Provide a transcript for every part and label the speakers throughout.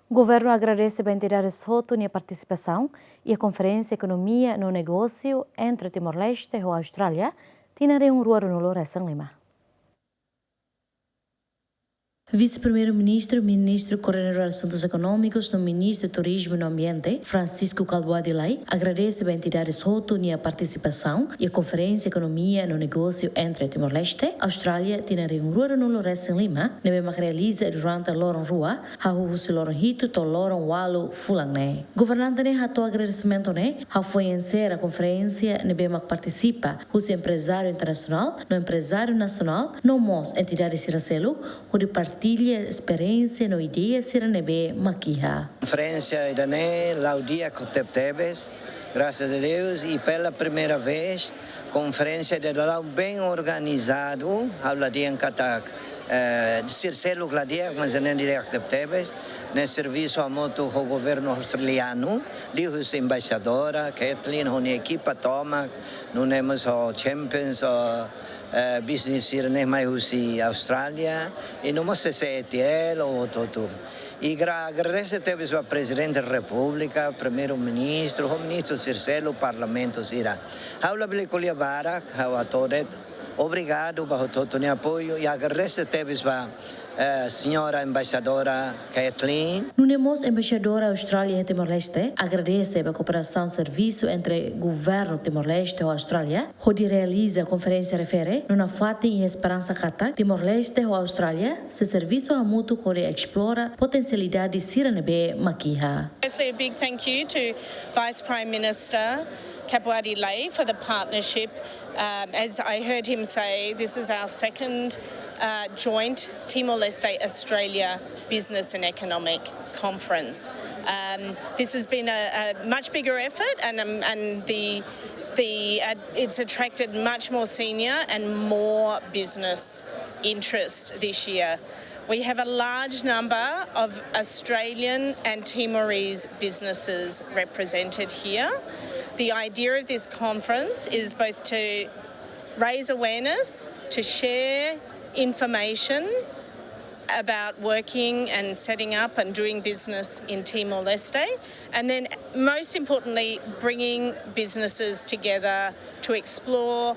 Speaker 1: Governu agradece a entidades hotu e participação e a Konfrensia Ekonomia no negócio entre Timor-Leste e Austrália tinan um ruaro no Lourenço Lima. Vice-Primeiro-Ministro, Ministro Coordenador de Assuntos Econômicos no Ministro do Turismo e do Ambiente, Francisco Calboadilai, agradece a entidades hotu e a participação e a Konfrensia Ekonomia no negócio entre Timor-Leste, Austrália, tinan um ruaro no Lourenço Lima, nebe realiza durante a Loron Rua, a husi Loron Hito to Loron Walu Fulangne. Governante ne hato agradecimento ne, ha foi encer a conferência nebe participa, husi empresário internacional, no empresário nacional, no mos entidades siracelo, o de partilha experiência no ideia siranebe maquiha.
Speaker 2: Konfrensia idane laudia koteptebes, graças a Deus, e pela primeira vez, conferência de lá bem organizado, aula de encatak, de Circelo Gladia, mas nem direto tebes, no serviço a moto do governo australiano, ali os embaixadora, Kathleen, a equipa toma, não temos o Champions, business here nem mais usi Austrália e não se ETL ou tudo. E agradece teve o Presidente da República, Primeiro-Ministro, o Ministro Circelo, o Parlamento Sira. Aula Blicolia Barak, a todos, obrigado por todo o apoio e agradece teve a senhora embaixadora Kathleen.
Speaker 1: Nunemos embaixadora Austrália e Timor-Leste agradece a cooperação serviço entre governo Timor-Leste e Austrália, onde realiza a conferência refere numa fati e esperança kata Timor-Leste e Austrália se serviço a mútuo onde explora potencialidades siranebe maquiha.
Speaker 3: Firstly, a big thank you to Vice Prime Minister Calboadilai for the partnership. As I heard him say, this is our second joint Timor-Leste Australia Business and Economic Conference. This has been a much bigger effort, and it's attracted much more senior and more business interest this year. We have a large number of Australian and Timorese businesses represented here. The idea of this conference is both to raise awareness, to share information about working and setting up and doing business in Timor-Leste, and then most importantly, bringing businesses together to explore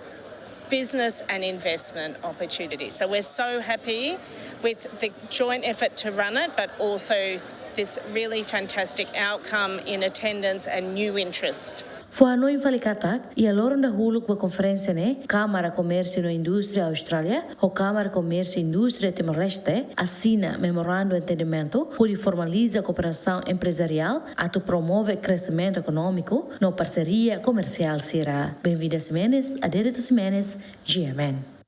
Speaker 3: business and investment opportunities. So we're so happy with the joint effort to run it, but also this really fantastic outcome in attendance and new interest.
Speaker 1: Foi a noi falicatac e a loro da huluk ba conferência ne Câmara Comércio e Indústria Austrália ou Câmara Comércio e Indústria Timor-Leste assina memorando de entendimento onde formaliza a cooperação empresarial a promove crescimento econômico na parceria comercial será. Bem-vindas Simenes, Adérito Simenes, GMN.